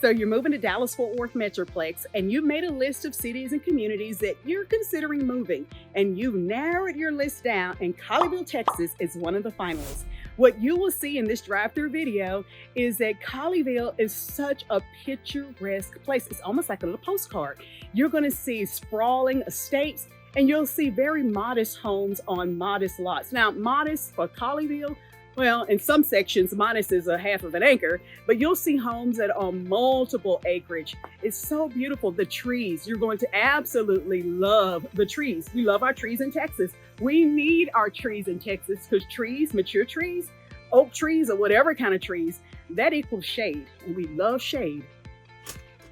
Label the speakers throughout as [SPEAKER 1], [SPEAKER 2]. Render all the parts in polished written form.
[SPEAKER 1] So you're moving to Dallas-Fort Worth Metroplex, and you've made a list of cities and communities that you're considering moving, and you've narrowed your list down, and Colleyville, Texas is one of the finalists. What you will see in this drive-through video is that Colleyville is such a picturesque place. It's almost like a little postcard. You're going to see sprawling estates, and you'll see very modest homes on modest lots. Now, modest for Colleyville, well, in some sections, modest is a half of an acre, but you'll see homes that are multiple acreage. It's so beautiful. The trees, you're going to absolutely love the trees. We love our trees in Texas. We need our trees in Texas because trees, mature trees, oak trees, or whatever kind of trees, that equals shade. And we love shade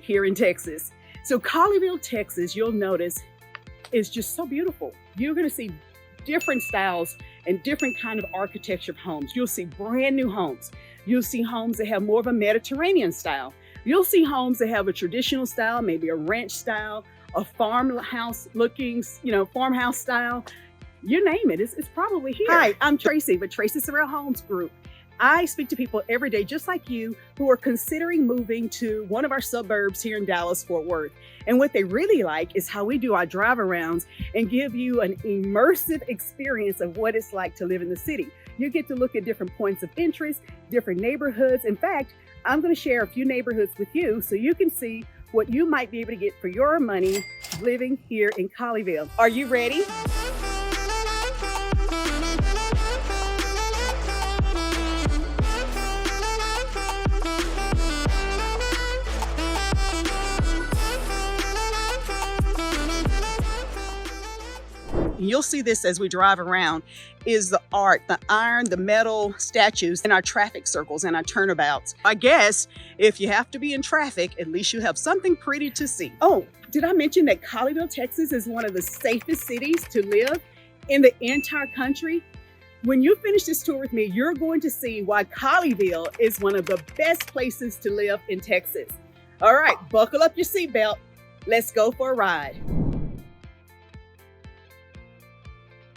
[SPEAKER 1] here in Texas. So Colleyville, Texas, you'll notice is just so beautiful. You're going to see different styles and different kind of architecture of homes. You'll see brand new homes. You'll see homes that have more of a Mediterranean style. You'll see homes that have a traditional style, maybe a ranch style, a farmhouse looking, farmhouse style. You name it, it's probably here. Hi, I'm Tracy with Tracy Sorrell Homes Group. I speak to people every day, just like you, who are considering moving to one of our suburbs here in Dallas-Fort Worth. And what they really like is how we do our drive-arounds and give you an immersive experience of what it's like to live in the city. You get to look at different points of interest, different neighborhoods. In fact, I'm going to share a few neighborhoods with you so you can see what you might be able to get for your money living here in Colleyville. Are you ready? You'll see this as we drive around, is the art, the iron, the metal statues in our traffic circles and our turnabouts. I guess if you have to be in traffic, at least you have something pretty to see. Oh, did I mention that Colleyville, Texas is one of the safest cities to live in the entire country? When you finish this tour with me, you're going to see why Colleyville is one of the best places to live in Texas. All right, buckle up your seatbelt. Let's go for a ride.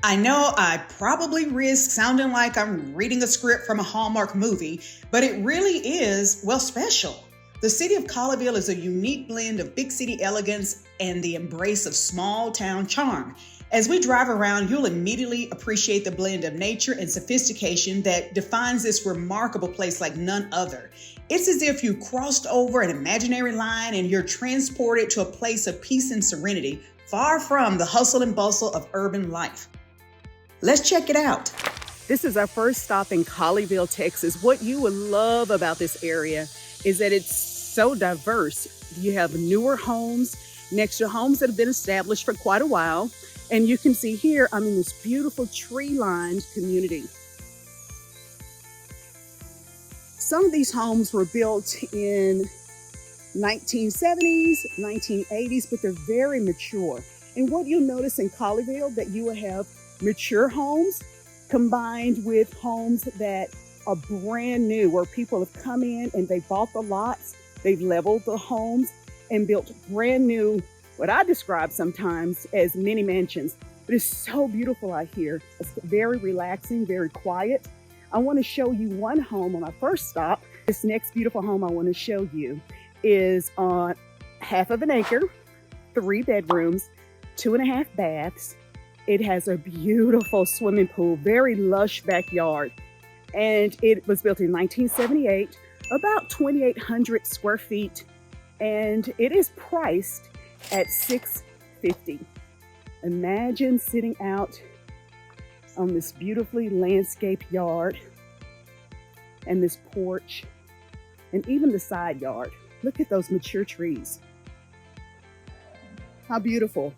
[SPEAKER 1] I know I probably risk sounding like I'm reading a script from a Hallmark movie, but it really is, well, special. The city of Colleyville is a unique blend of big city elegance and the embrace of small town charm. As we drive around, you'll immediately appreciate the blend of nature and sophistication that defines this remarkable place like none other. It's as if you crossed over an imaginary line and you're transported to a place of peace and serenity, far from the hustle and bustle of urban life. Let's check it out. This is our first stop in Colleyville, Texas. What you will love about this area is that it's so diverse. You have newer homes next to homes that have been established for quite a while. And you can see here, I'm in this beautiful tree-lined community. Some of these homes were built in 1970s, 1980s, but they're very mature. And what you'll notice in Colleyville, that you will have mature homes combined with homes that are brand new, where people have come in and they bought the lots, they've leveled the homes and built brand new, what I describe sometimes as mini mansions. But it's so beautiful out here. It's very relaxing, very quiet. I want to show you one home on our first stop. This next beautiful home I want to show you is on half of an acre, 3 bedrooms, 2.5 baths. It has a beautiful swimming pool, very lush backyard. And it was built in 1978, about 2,800 square feet. And it is priced at $650. Imagine sitting out on this beautifully landscaped yard and this porch and even the side yard. Look at those mature trees. How beautiful.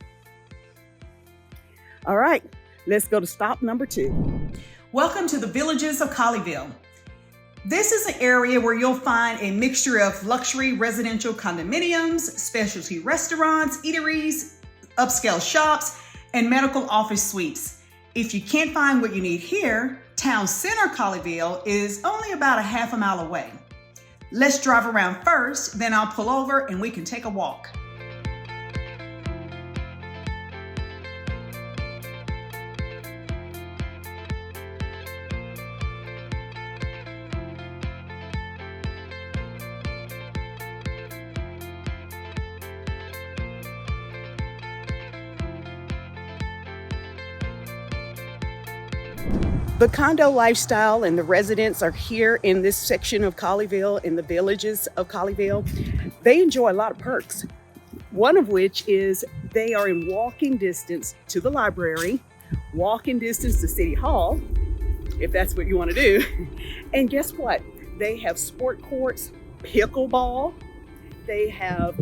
[SPEAKER 1] All right, let's go to stop number 2. Welcome to the Villages of Colleyville. This is an area where you'll find a mixture of luxury residential condominiums, specialty restaurants, eateries, upscale shops, and medical office suites. If you can't find what you need here, Town Center Colleyville is only about a half a mile away. Let's drive around first, then I'll pull over and we can take a walk. The condo lifestyle and the residents are here in this section of Colleyville, in the villages of Colleyville. They enjoy a lot of perks. One of which is they are in walking distance to the library, walking distance to City Hall, if that's what you want to do. And guess what? They have sport courts, pickleball, they have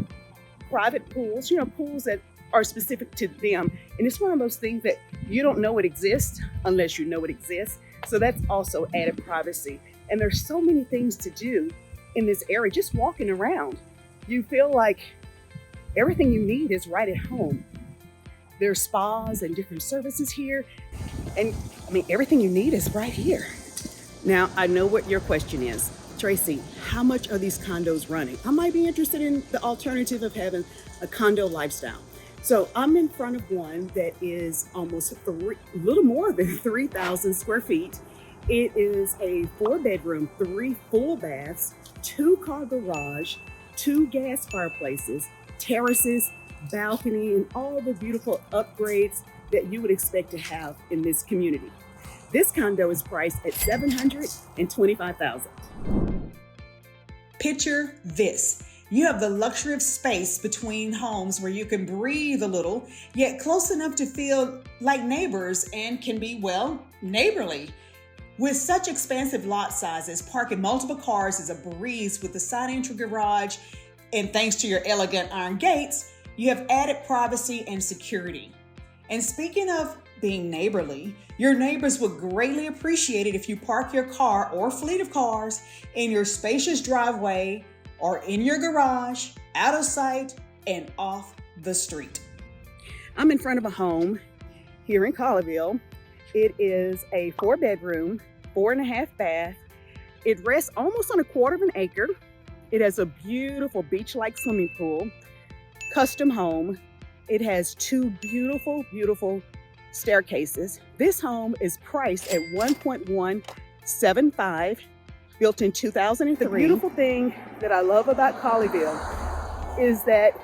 [SPEAKER 1] private pools, pools that are specific to them. And it's one of those things that you don't know it exists unless you know it exists. So that's also added privacy. And there's so many things to do in this area, just walking around. You feel like everything you need is right at home. There's spas and different services here. And everything you need is right here. Now, I know what your question is. Tracy, how much are these condos running? I might be interested in the alternative of having a condo lifestyle. So I'm in front of one that is almost a little more than 3,000 square feet. It is a 4-bedroom, 3 full baths, 2-car garage, 2 gas fireplaces, terraces, balcony, and all the beautiful upgrades that you would expect to have in this community. This condo is priced at $725,000.
[SPEAKER 2] Picture this. You have the luxury of space between homes where you can breathe a little, yet close enough to feel like neighbors and can be, neighborly. With such expansive lot sizes, parking multiple cars is a breeze with the side entry garage, and thanks to your elegant iron gates, you have added privacy and security. And speaking of being neighborly, your neighbors would greatly appreciate it if you park your car or fleet of cars in your spacious driveway or in your garage, out of sight and off the street.
[SPEAKER 1] I'm in front of a home here in Colleyville. It is a 4-bedroom, 4.5 bath. It rests almost on a quarter of an acre. It has a beautiful beach-like swimming pool, custom home. It has 2 beautiful, beautiful staircases. This home is priced at $1.175, built in 2003. The beautiful thing that I love about Colleyville is that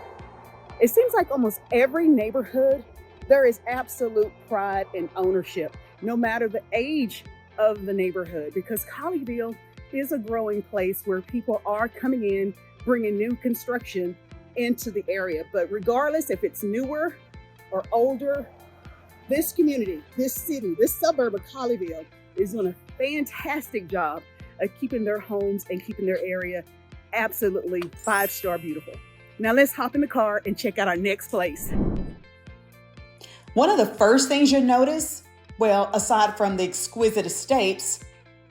[SPEAKER 1] it seems like almost every neighborhood, there is absolute pride and ownership, no matter the age of the neighborhood, because Colleyville is a growing place where people are coming in, bringing new construction into the area. But regardless if it's newer or older, this community, this city, this suburb of Colleyville is doing a fantastic job of keeping their homes and keeping their area absolutely 5-star beautiful. Now let's hop in the car and check out our next place.
[SPEAKER 2] One of the first things you'll notice, aside from the exquisite escapes,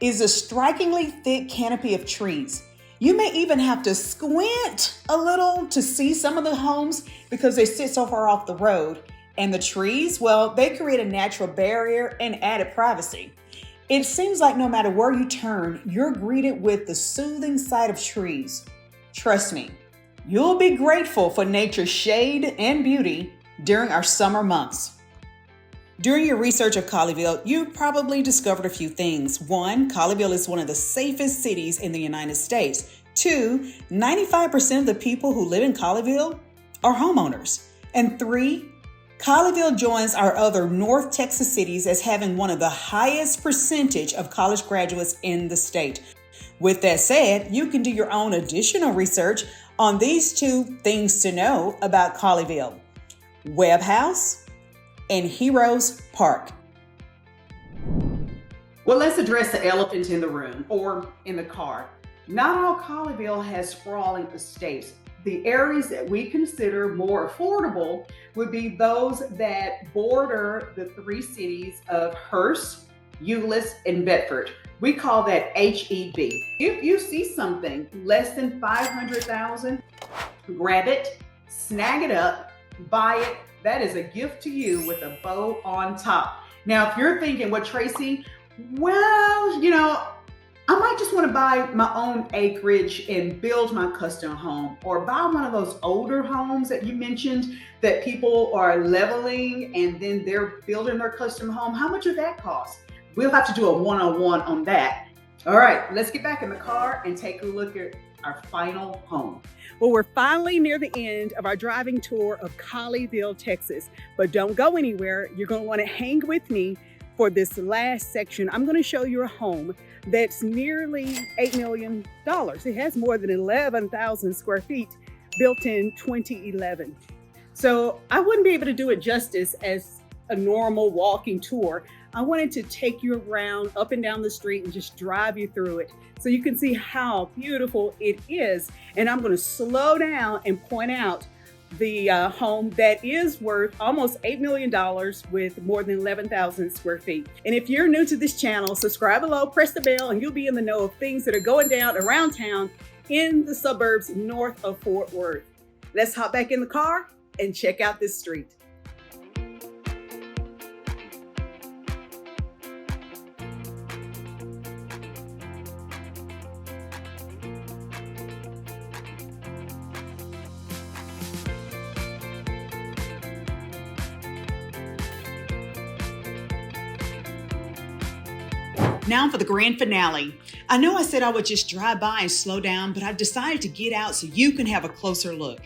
[SPEAKER 2] is a strikingly thick canopy of trees. You may even have to squint a little to see some of the homes because they sit so far off the road. And the trees, they create a natural barrier and added privacy. It seems like no matter where you turn, you're greeted with the soothing sight of trees. Trust me, you'll be grateful for nature's shade and beauty during our summer months. During your research of Colleyville, you probably discovered a few things. 1, Colleyville is one of the safest cities in the United States. 2, 95% of the people who live in Colleyville are homeowners. And 3, Colleyville joins our other North Texas cities as having one of the highest percentage of college graduates in the state. With that said, you can do your own additional research on these 2 things to know about Colleyville: Webb House and Heroes Park.
[SPEAKER 1] Well, let's address the elephant in the room or in the car. Not all Colleyville has sprawling estates. The areas that we consider more affordable would be those that border the 3 cities of Hearst, Euless, and Bedford. We call that HEB. If you see something less than $500,000, grab it, snag it up, buy it. That is a gift to you with a bow on top. Now, if you're thinking, Tracy, I might just want to buy my own acreage and build my custom home, or buy one of those older homes that you mentioned that people are leveling and then they're building their custom home. How much would that cost? We'll have to do a one-on-one on that. All right, let's get back in the car and take a look at our final home. Well, we're finally near the end of our driving tour of Colleyville, Texas, but don't go anywhere. You're going to want to hang with me For this last section, I'm going to show you a home that's nearly $8 million. It has more than 11,000 square feet, built in 2011. So I wouldn't be able to do it justice as a normal walking tour. I wanted to take you around up and down the street and just drive you through it so you can see how beautiful it is. And I'm going to slow down and point out the home that is worth almost $8 million with more than 11,000 square feet. And if you're new to this channel, subscribe below, press the bell, and you'll be in the know of things that are going down around town in the suburbs north of Fort Worth. Let's hop back in the car and check out this street.
[SPEAKER 2] Now for the grand finale. I know I said I would just drive by and slow down, but I decided to get out so you can have a closer look.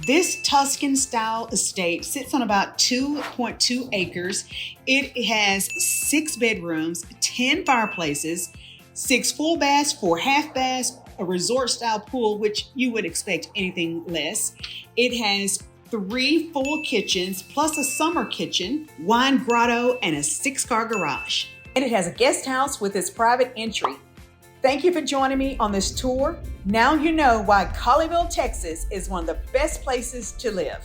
[SPEAKER 2] This Tuscan style estate sits on about 2.2 acres. It has 6 bedrooms, 10 fireplaces, 6 full baths, 4 half baths, a resort style pool, which you would expect anything less. It has 3 full kitchens plus a summer kitchen, wine grotto, and a 6-car garage. And it has a guest house with its private entry. Thank you for joining me on this tour. Now you know why Colleyville, Texas is one of the best places to live.